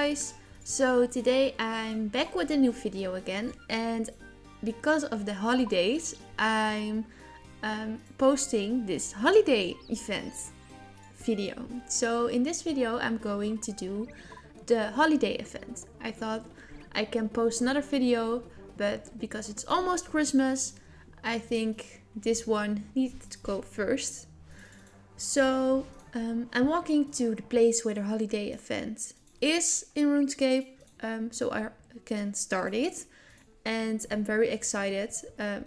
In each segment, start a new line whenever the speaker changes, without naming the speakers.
guys! So today I'm back with a new video again, and because of the holidays I'm posting this holiday event video. So in this video I'm going to do the holiday event. I thought I can post another video, but because it's almost Christmas I think this one needs to go first. So I'm walking to the place where the holiday event is in RuneScape, so I can start it, and I'm very excited.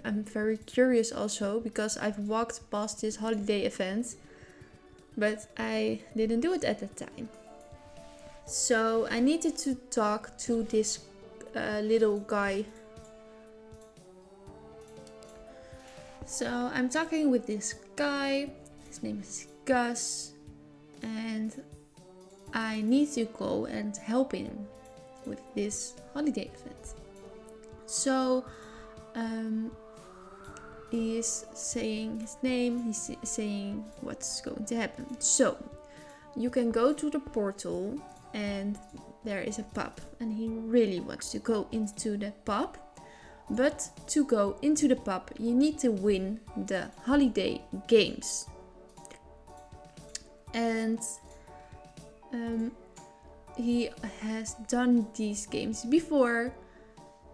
I'm very curious also because I've walked past this holiday event, but I didn't do it at that time. So I needed to talk to this little guy. So I'm talking with this guy. His name is Gus, and I need to go and help him with this holiday event. So he is saying his name, he's saying what's going to happen. So you can go to the portal and there is a pub, and he really wants to go into the pub. But to go into the pub you need to win the holiday games. And he has done these games before,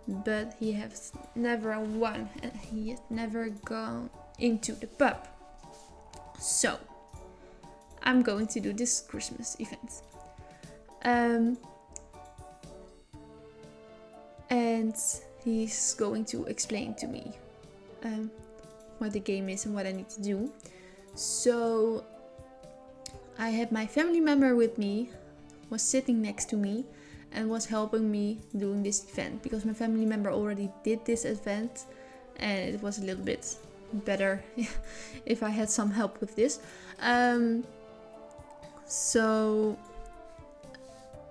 but he has never won and he has never gone into the pub. So I'm going to do this Christmas event. And he's going to explain to me what the game is and what I need to do. So I had my family member with me, was sitting next to me and was helping me doing this event, because my family member already did this event and it was a little bit better if I had some help with this. So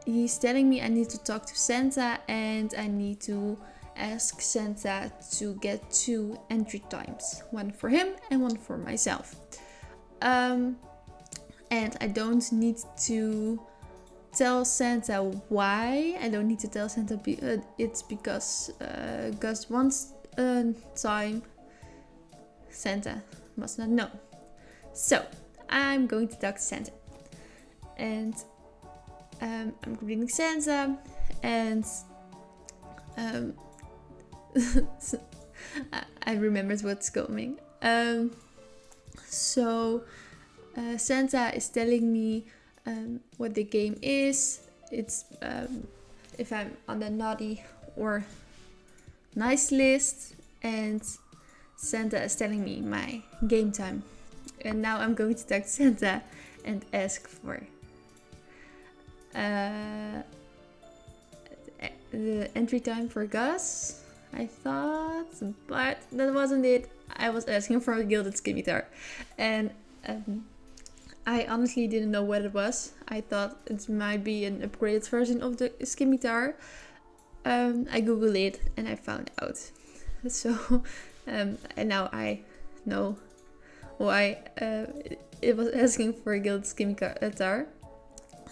he's telling me I need to talk to Santa and I need to ask Santa to get 2 entry times, one for him and one for myself. And I don't need to tell Santa why. I don't need to tell Santa it's because Gus wants a time. Santa must not know. So I'm going to talk to Santa. And I'm greeting Santa, and I remembered what's coming. So Santa is telling me what the game is. It's if I'm on the naughty or nice list, and Santa is telling me my game time. And now I'm going to talk to Santa and ask for the entry time for Gus, I thought, but that wasn't it. I was asking for a gilded scimitar, and I honestly didn't know what it was. I thought it might be an upgraded version of the scimitar. I googled it and I found out. So and now I know why it was asking for a gilded scimitar.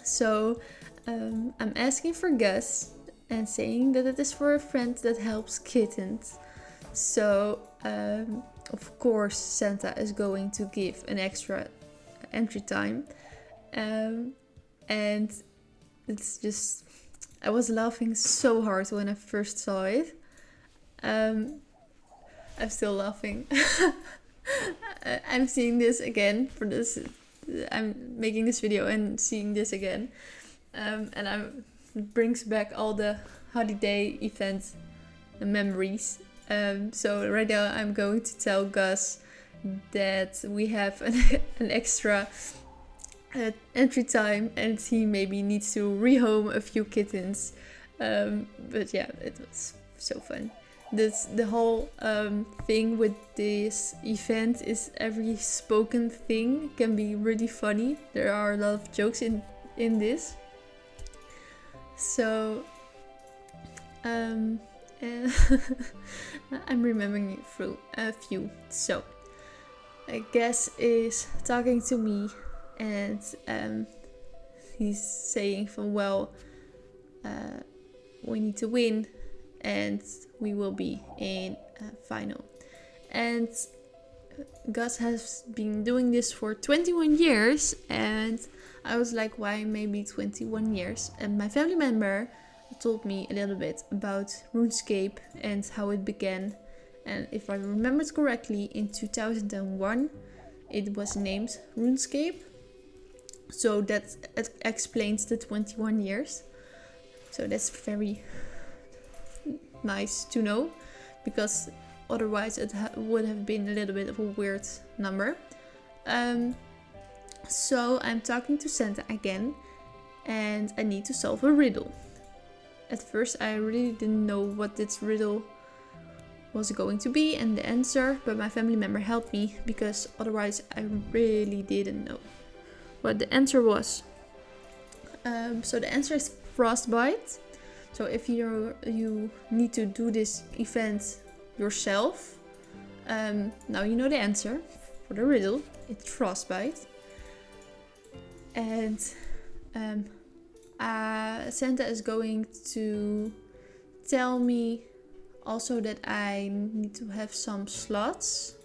So I'm asking for Gus and saying that it is for a friend that helps kittens. So of course Santa is going to give an extra entry time, and it's just, I was laughing so hard when I first saw it. I'm still laughing. I'm seeing this again for this. I'm making this video and seeing this again, and it brings back all the holiday event memories. So right now I'm going to tell Gus that we have an extra entry time and he maybe needs to rehome a few kittens. But yeah, it was so fun. The whole thing with this event is every spoken thing can be really funny. There are a lot of jokes in this. So I'm remembering through a few. So Gus is talking to me, and he's saying from, well, we need to win, and we will be in a final. And Gus has been doing this for 21 years, and I was like, why maybe 21 years? And my family member told me a little bit about RuneScape and how it began. And if I remembered correctly, in 2001 it was named RuneScape. So that explains the 21 years. So that's very nice to know, because otherwise it would have been a little bit of a weird number. So I'm talking to Santa again, and I need to solve a riddle. At first I really didn't know what this riddle was going to be and the answer, but my family member helped me, because otherwise I really didn't know what the answer was. So the answer is frostbite. So if you need to do this event yourself, now you know the answer for the riddle. It's frostbite. And Santa is going to tell me also that I need to have some slots.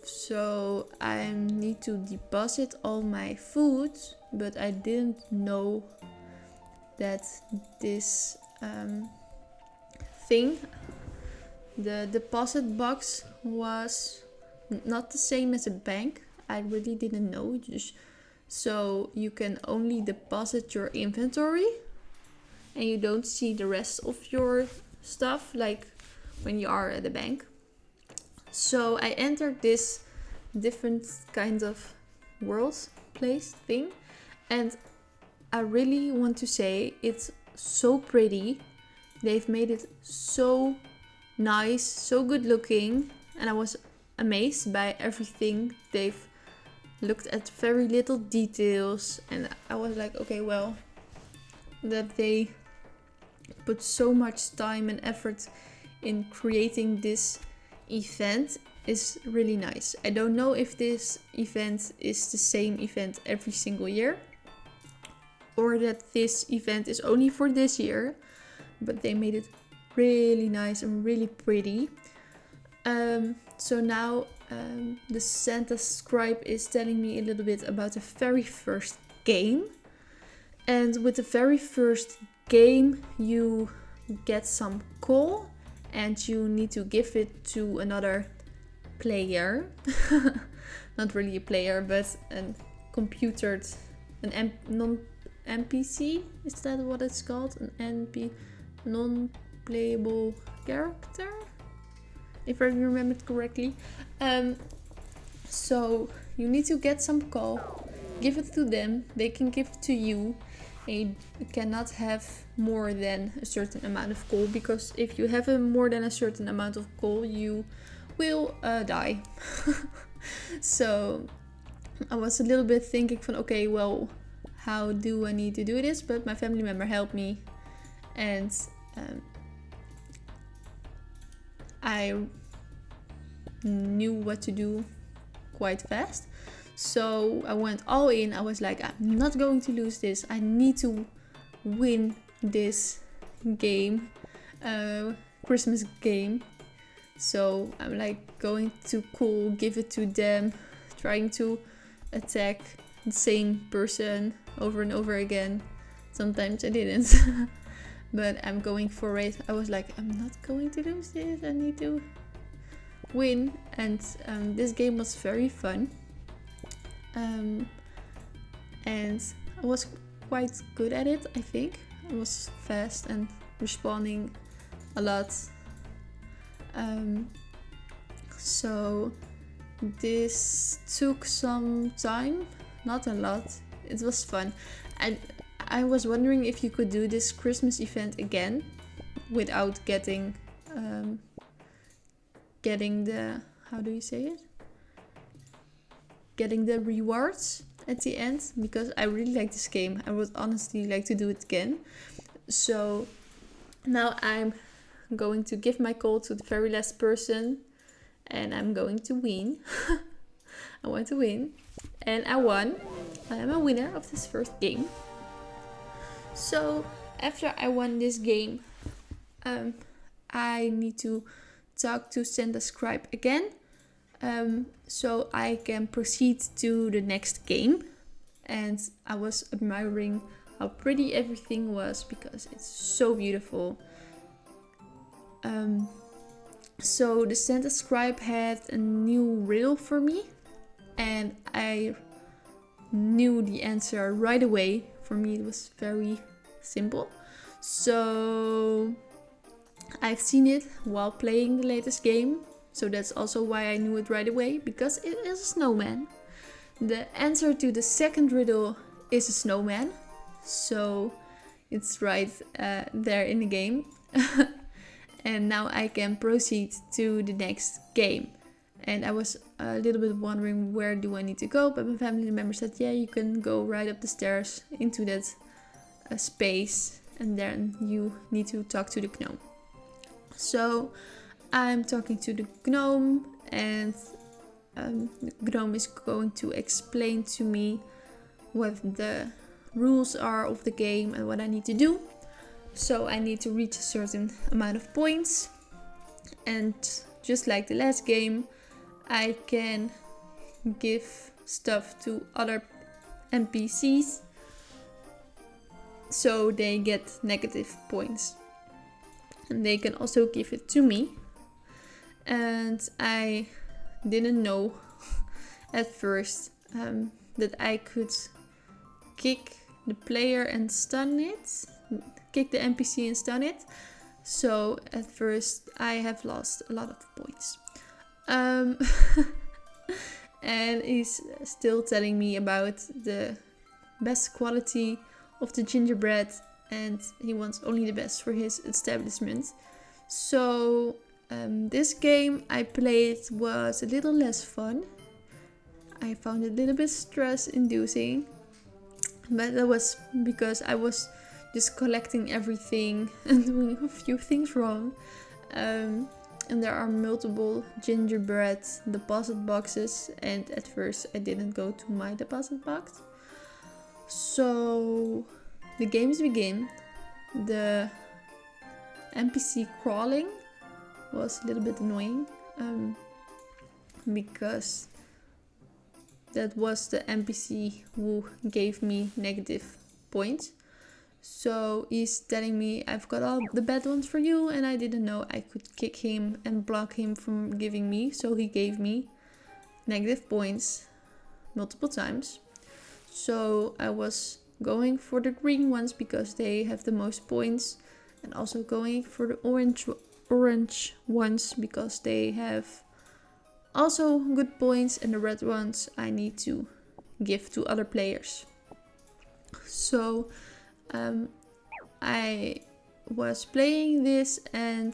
So I need to deposit all my food, but I didn't know that this thing, the deposit box, was not the same as a bank. I really didn't know. So you can only deposit your inventory and you don't see the rest of your stuff like when you are at a bank. So I entered this different kind of world place thing, and I really want to say it's so pretty. They've made it so nice, so good looking, and I was amazed by everything. They've looked at very little details, and I was like, okay, well, that they put so much time and effort in creating this event is really nice. I don't know if this event is the same event every single year, or that this event is only for this year, but they made it really nice and really pretty. So now the Santa scribe is telling me a little bit about the very first game. And with the very first game you get some coal and you need to give it to another player. Not really a player, but a computered, non-NPC, is that what it's called? An non-playable character, if I remember it correctly. So you need to get some coal, give it to them, they can give it to you, and you cannot have more than a certain amount of coal, because if you have more than a certain amount of coal you will die. So I was a little bit thinking from, okay, well, how do I need to do this? But my family member helped me, and I knew what to do quite fast. So I went all in. I was like, I'm not going to lose this. I need to win this game, Christmas game. So I'm like going to cool, give it to them, trying to attack the same person over and over again. Sometimes I didn't. But I'm going for it. I was like, I'm not going to lose this. I need to win. And this game was very fun. And I was quite good at it, I think. I was fast and responding a lot. So this took some time, not a lot. It was fun. And I was wondering if you could do this Christmas event again without getting the, how do you say it? Getting the rewards at the end, because I really like this game. I would honestly like to do it again. So now I'm going to give my call to the very last person, and I'm going to win. I want to win, and I won. I am a winner of this first game. So after I won this game, I need to talk to Santa Scribe again, so I can proceed to the next game. And I was admiring how pretty everything was because it's so beautiful. So the Santa Scribe had a new riddle for me, and I knew the answer right away. For me it was very simple. So I've seen it while playing the latest game, so that's also why I knew it right away, because it is a snowman. The answer to the second riddle is a snowman, so it's right there in the game. And now I can proceed to the next game. And I was a little bit wondering, where do I need to go? But my family member said, yeah, you can go right up the stairs into that space, and then you need to talk to the gnome. So I'm talking to the gnome, and the gnome is going to explain to me what the rules are of the game and what I need to do. So I need to reach a certain amount of points, and just like the last game, I can give stuff to other NPCs so they get negative points, and they can also give it to me. And I didn't know at first that I could kick the player and stun it, kick the NPC and stun it. So at first I have lost a lot of points. And he's still telling me about the best quality of the gingerbread, and he wants only the best for his establishment. So this game I played was a little less fun. I found it a little bit stress inducing, but that was because I was just collecting everything and doing a few things wrong. And there are multiple gingerbread deposit boxes, and at first I didn't go to my deposit box. So the games begin. The NPC crawling was a little bit annoying, because that was the NPC who gave me negative points. So he's telling me, I've got all the bad ones for you, and I didn't know I could kick him and block him from giving me. So he gave me negative points multiple times. So I was going for the green ones because they have the most points, and also going for the orange ones because they have also good points, and the red ones I need to give to other players. So I was playing this, and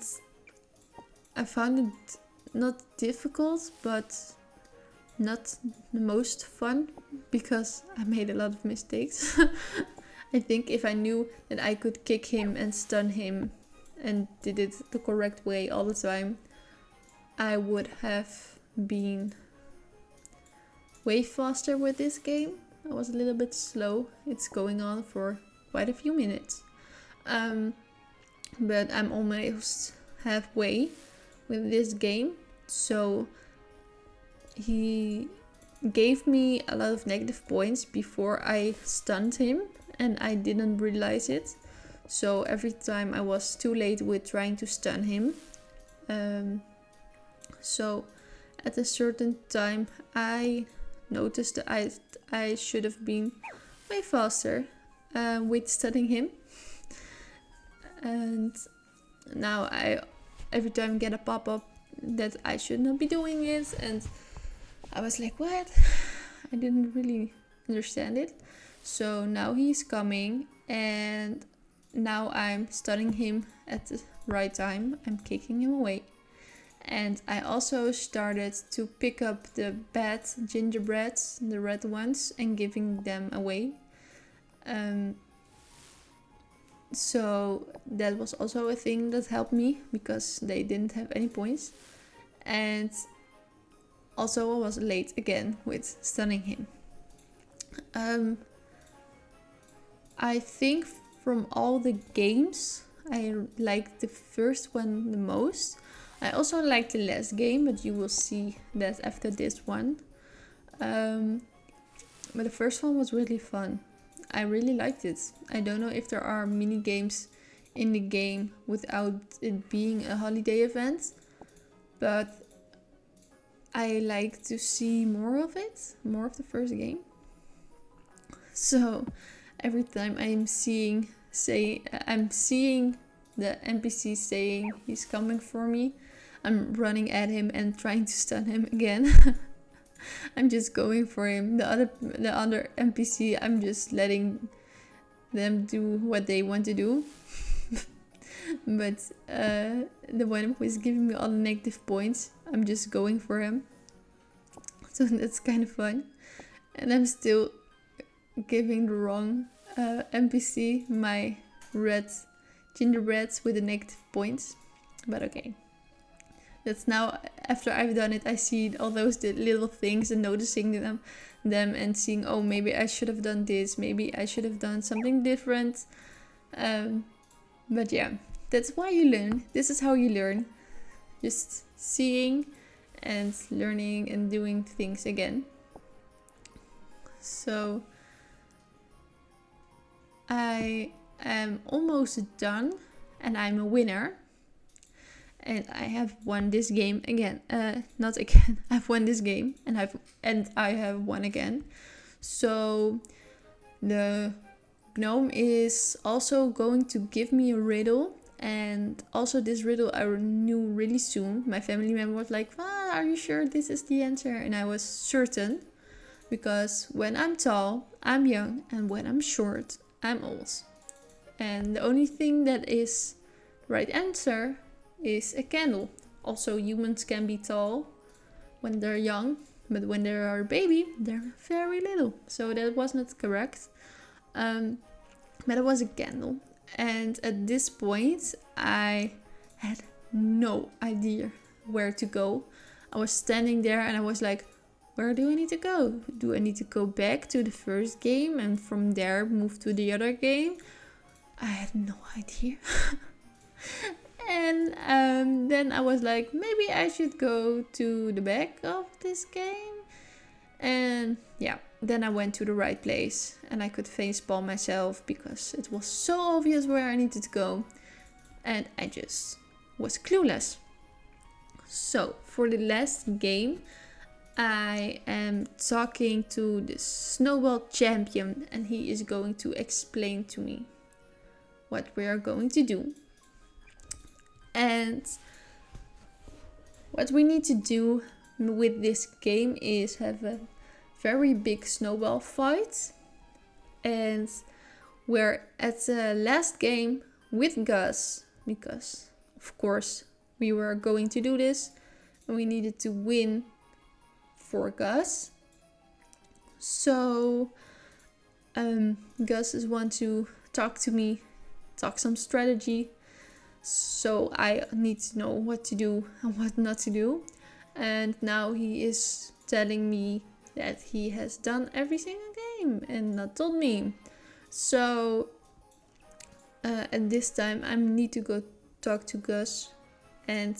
I found it not difficult, but not the most fun because I made a lot of mistakes. I think if I knew that I could kick him and stun him and did it the correct way all the time, I would have been way faster with this game. I was a little bit slow. It's going on for quite a few minutes. But I'm almost halfway with this game. So he gave me a lot of negative points before I stunned him, and I didn't realize it. So every time I was too late with trying to stun him. So at a certain time I noticed that I should have been way faster with stunning him. And now I every time get a pop-up that I should not be doing it, and I was like, what? I didn't really understand it. So now he's coming, and now I'm stunning him at the right time. I'm kicking him away. And I also started to pick up the bad gingerbreads, the red ones, and giving them away. So that was also a thing that helped me because they didn't have any points. And also I was late again with stunning him. I think from all the games, I like the first one the most. I also like the last game, but you will see that after this one. But the first one was really fun. I really liked it. I don't know if there are mini games in the game without it being a holiday event, but I like to see more of it, more of the first game. So every time I'm seeing the NPC saying he's coming for me, I'm running at him and trying to stun him again. I'm just going for him. The other NPC, I'm just letting them do what they want to do. But the one who is giving me all the negative points, I'm just going for him. So that's kind of fun. And I'm still giving the wrong NPC my gingerbreads with the negative points. But okay. That's now, after I've done it, I see all those little things and noticing them and seeing, oh, maybe I should have done this. Maybe I should have done something different. But yeah, that's why you learn. This is how you learn. Just seeing and learning and doing things again. So I am almost done and I'm a winner. And I have won this game again. Not again. I've won this game and I have won again. So the gnome is also going to give me a riddle. And also this riddle I knew really soon. My family member was like, are you sure this is the answer? And I was certain. Because when I'm tall, I'm young. And when I'm short, I'm old. And the only thing that is right answer is a candle. Also, humans can be tall when they're young, but when they are a baby, they're very little. So that was not correct. But it was a candle. And at this point, I had no idea where to go. I was standing there and I was like, where do I need to go? Do I need to go back to the first game and from there move to the other game? I had no idea. And then I was like, maybe I should go to the back of this game. And yeah, then I went to the right place and I could facepalm myself because it was so obvious where I needed to go. And I just was clueless. So for the last game, I am talking to the snowball champion and he is going to explain to me what we are going to do. And what we need to do with this game is have a very big snowball fight. And we're at the last game with Gus, because of course we were going to do this and we needed to win for Gus. So Gus is want to talk to me, talk some strategy. So I need to know what to do and what not to do. And now he is telling me that he has done every single game and not told me. So at this time I need to go talk to Gus. And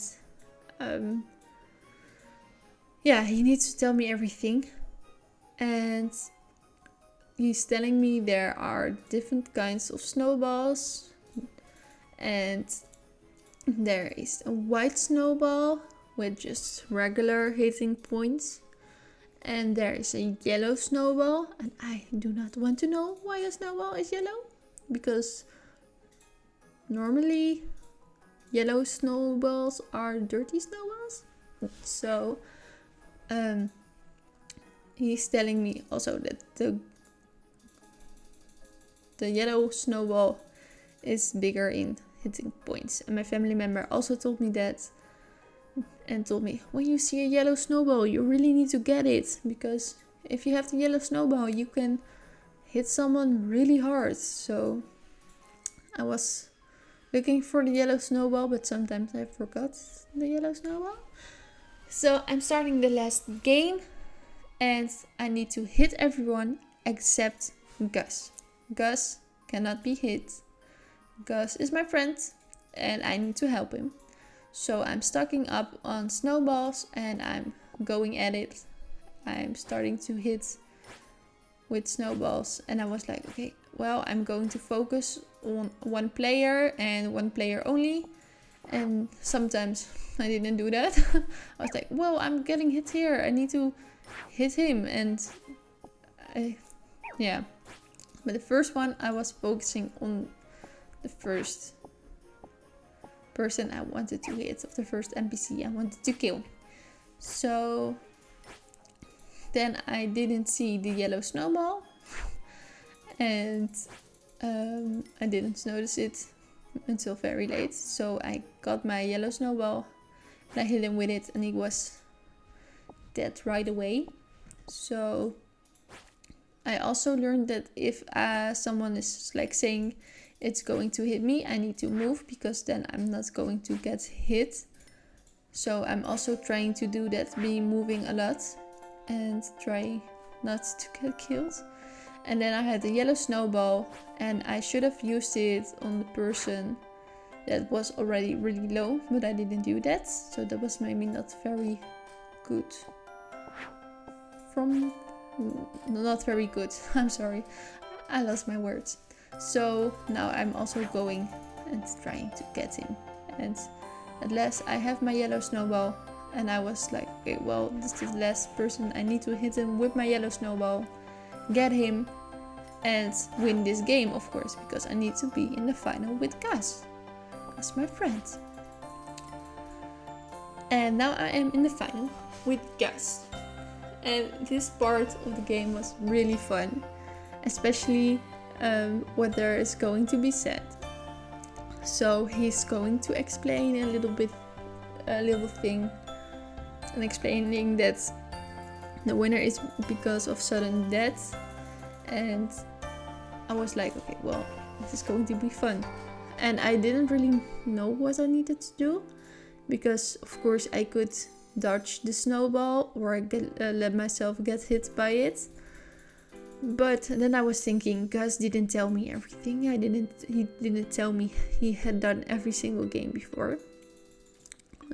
yeah, he needs to tell me everything. And he's telling me there are different kinds of snowballs. And there is a white snowball with just regular hitting points. And there is a yellow snowball. And I do not want to know why a snowball is yellow. Because normally yellow snowballs are dirty snowballs. So he's telling me also that the yellow snowball is bigger in hitting points. And my family member also told me that and told me, when you see a yellow snowball, you really need to get it, because if you have the yellow snowball, you can hit someone really hard. So I was looking for the yellow snowball, but sometimes I forgot the yellow snowball. So I'm starting the last game and I need to hit everyone except Gus. Gus cannot be hit Gus is my friend and I need to help him. So I'm stocking up on snowballs and I'm going at it. I'm starting to hit with snowballs and I was like, okay, well, I'm going to focus on one player and one player only. And sometimes I didn't do that. I was like, well, I'm getting hit here. I need to hit him. And yeah. But the first one, I was focusing on the first person I wanted to hit, of the first NPC I wanted to kill. So then I didn't see the yellow snowball. And I didn't notice it until very late. So I got my yellow snowball and I hit him with it and he was dead right away. So I also learned that if someone is like saying it's going to hit me, I need to move because then I'm not going to get hit. So I'm also trying to do that, be moving a lot and try not to get killed. And then I had the yellow snowball and I should have used it on the person that was already really low, but I didn't do that. So that was maybe not very good. Not very good. I'm sorry. I lost my words. So now I'm also going and trying to get him. And at last I have my yellow snowball. And I was like, okay, well, this is the last person. I need to hit him with my yellow snowball. Get him. And win this game, of course. Because I need to be in the final with Gus. That's my friend. And now I am in the final with Gus. And this part of the game was really fun, especially what there is going to be said. So he's going to explain a little thing, and explaining that the winner is because of sudden death. And I was like, okay, well, this is going to be fun. And I didn't really know what I needed to do, because of course I could dodge the snowball or let myself get hit by it. But then I was thinking, Gus didn't tell me everything. He didn't tell me he had done every single game before.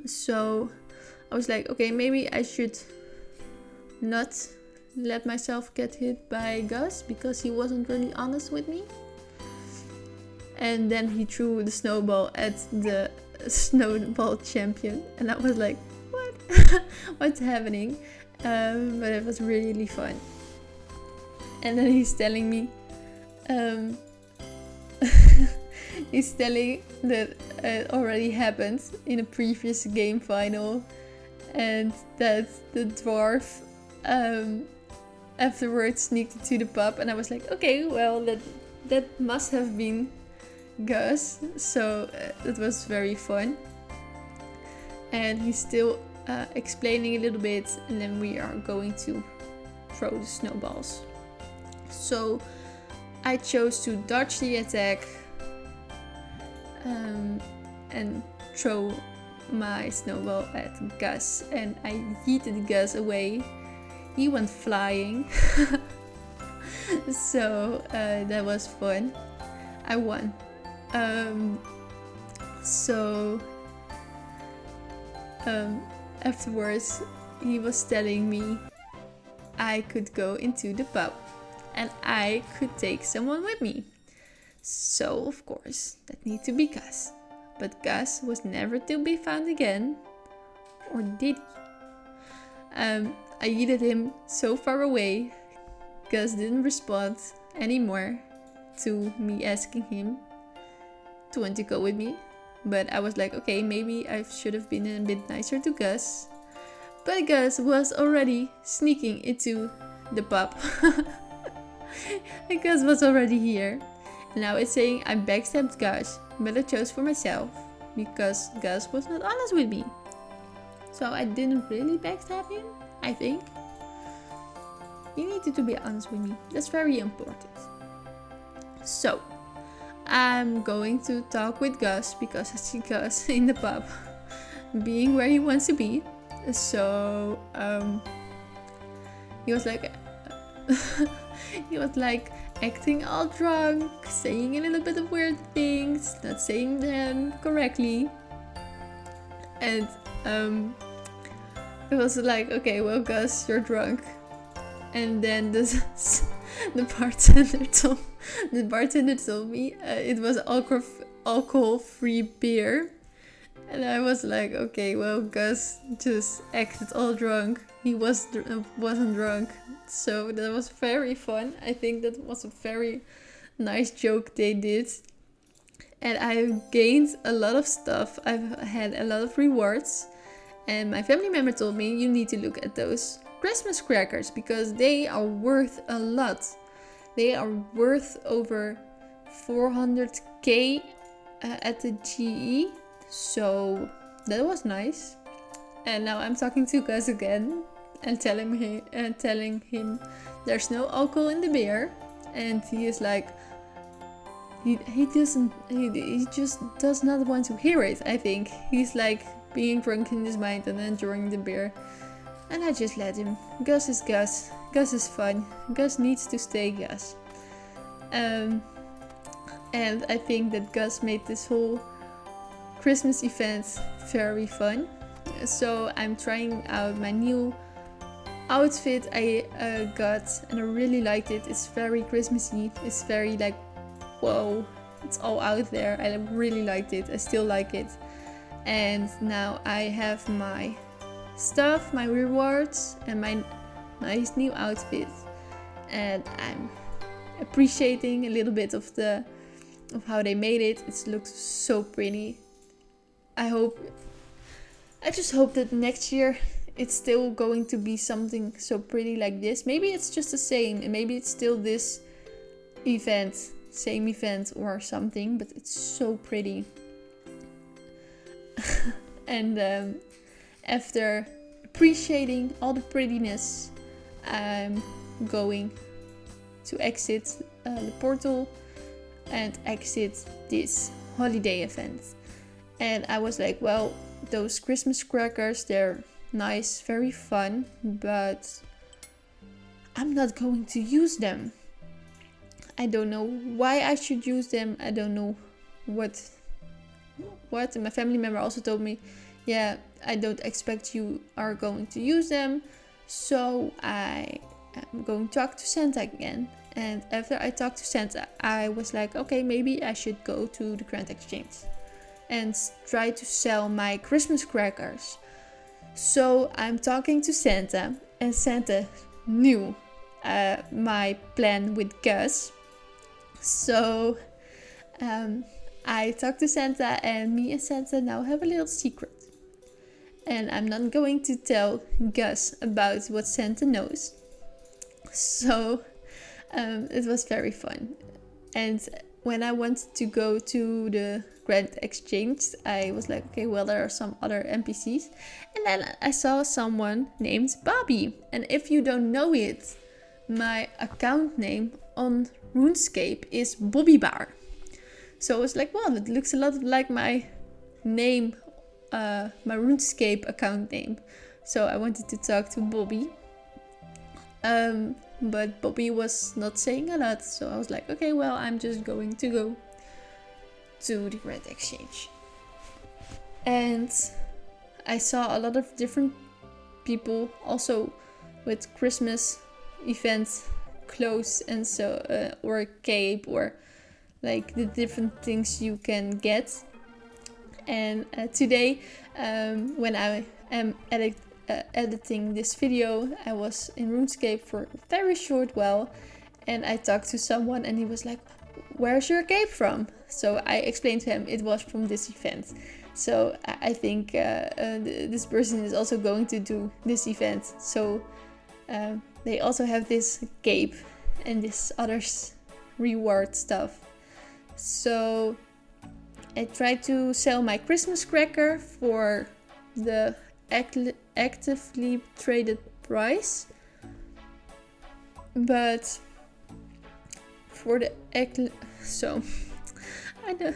So I was like, okay, maybe I should not let myself get hit by Gus because he wasn't really honest with me. And then he threw the snowball at the snowball champion and I was like, what? What's happening? But it was really fun. And then he's telling me he's telling that it already happened in a previous game final and that the dwarf afterwards sneaked into the pub. And I was like, okay, well, that must have been Gus. So it was very fun. And he's still explaining a little bit, and then we are going to throw the snowballs. So I chose to dodge the attack and throw my snowball at Gus, and I yeeted Gus away. He went flying. So that was fun. I won. Afterwards, he was telling me I could go into the pub and I could take someone with me. So, of course, that needed to be Gus. But Gus was never to be found again. Or did he? I yeeted him so far away. Gus didn't respond anymore to me asking him to want to go with me. But I was like, okay, maybe I should have been a bit nicer to Gus. But Gus was already sneaking into the pub. And Gus was already here. And now it's saying I backstabbed Gus, but I chose for myself because Gus was not honest with me. So I didn't really backstab him, I think. You needed to be honest with me. That's very important. So I'm going to talk with Gus because I see Gus in the pub being where he wants to be. So he was like, he was like acting all drunk, saying a little bit of weird things, not saying them correctly. And it was like, okay, well, Gus, you're drunk. And then the bartender told me it was alcohol-free beer. And I was like, okay, well, Gus just acted all drunk. He wasn't drunk. So that was very fun. I think that was a very nice joke they did. And I gained a lot of stuff. I've had a lot of rewards. And my family member told me, you need to look at those Christmas crackers because they are worth a lot. They are worth over 400k at the GE. So that was nice. And now I'm talking to Gus again and telling him there's no alcohol in the beer. And he is like, he just does not want to hear it. I think he's like being drunk in his mind and enjoying the beer. And I just let him. Gus is Gus. Gus is fun. Gus needs to stay Gus. And I think that Gus made this whole Christmas event very fun. So I'm trying out my new outfit I got and I really liked it. It's very Christmassy. It's very like, whoa, it's all out there. I really liked it. I still like it. And now I have my stuff, my rewards, and my nice new outfit. And I'm appreciating a little bit of how they made it. It looks so pretty. I just hope that next year it's still going to be something so pretty like this. Maybe it's just the same, and maybe it's still this same event or something, but it's so pretty. And after appreciating all the prettiness, I'm going to exit the portal and exit this holiday event. And I was like, well, those Christmas crackers, they're nice, very fun, but I'm not going to use them. I don't know why I should use them. I don't know what. And my family member also told me, yeah, I don't expect you are going to use them. So I am going to talk to Santa again. And after I talked to Santa, I was like, okay, maybe I should go to the Grand Exchange and try to sell my Christmas crackers. So I'm talking to Santa, and Santa knew my plan with Gus. So I talked to Santa, and me and Santa now have a little secret. And I'm not going to tell Gus about what Santa knows. So it was very fun. And when I wanted to go to the Grand Exchange, I was like, okay, well, there are some other NPCs. And then I saw someone named Bobby. And if you don't know it, my account name on RuneScape is Bobby Bar. So I was like, well, it looks a lot like my name, my RuneScape account name. So I wanted to talk to Bobby. But Bobby was not saying a lot. So I was like, okay, well, I'm just going to go to the Grand Exchange. And I saw a lot of different people also with Christmas events clothes and so or a cape or like the different things you can get. And today when I am editing this video, I was in RuneScape for a very short while, and I talked to someone and he was like, where's your cape from? So I explained to him it was from this event. So I think this person is also going to do this event. So they also have this cape and this other reward stuff. So I tried to sell my Christmas cracker for the actively traded price. But for the so I know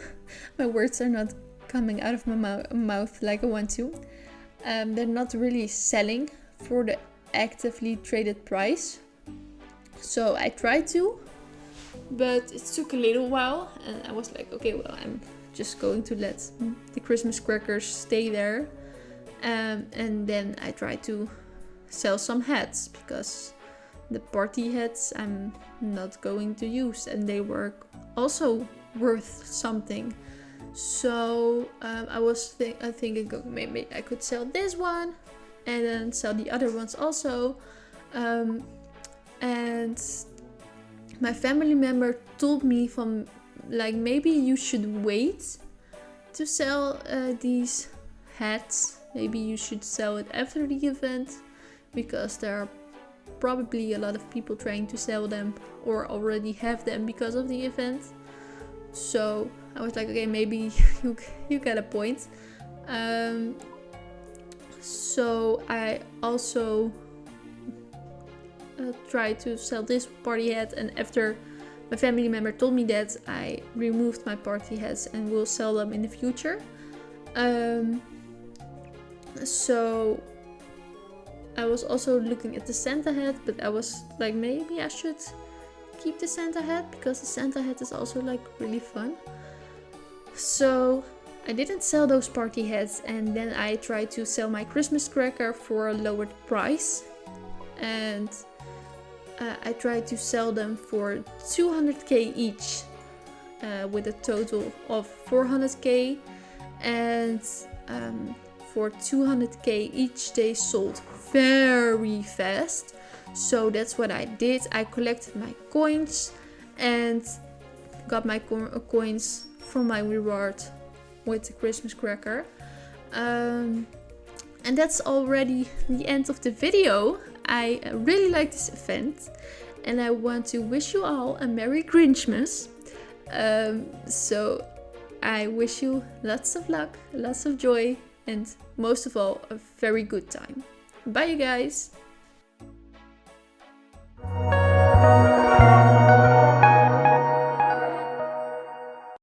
my words are not coming out of my mouth like I want to. They're not really selling for the actively traded price. So I tried to, but it took a little while, and I was like, okay, well, I'm just going to let the Christmas crackers stay there. And then I tried to sell some hats, because the party hats I'm not going to use, and they were also worth something. So I was thinking, maybe I could sell this one and then sell the other ones also. And my family member told me from, like, maybe you should wait to sell these hats. Maybe you should sell it after the event, because there are probably a lot of people trying to sell them or already have them because of the event. So I was like, okay, maybe you get a point. So I also tried to sell this party hat, and after my family member told me that, I removed my party hats and will sell them in the future. So I was also looking at the Santa hat, but I was like, maybe I should keep the Santa hat, because the Santa hat is also like really fun. So I didn't sell those party hats, and then I tried to sell my Christmas cracker for a lowered price, and I tried to sell them for 200k each, with a total of 400k, and for 200k each they sold very fast. So that's what I did. I collected my coins and got my coins from my reward with the Christmas cracker. And that's already the end of the video. I really like this event, and I want to wish you all a Merry Grinchmas. So I wish you lots of luck, lots of joy, and most of all, a very good time. Bye, you guys!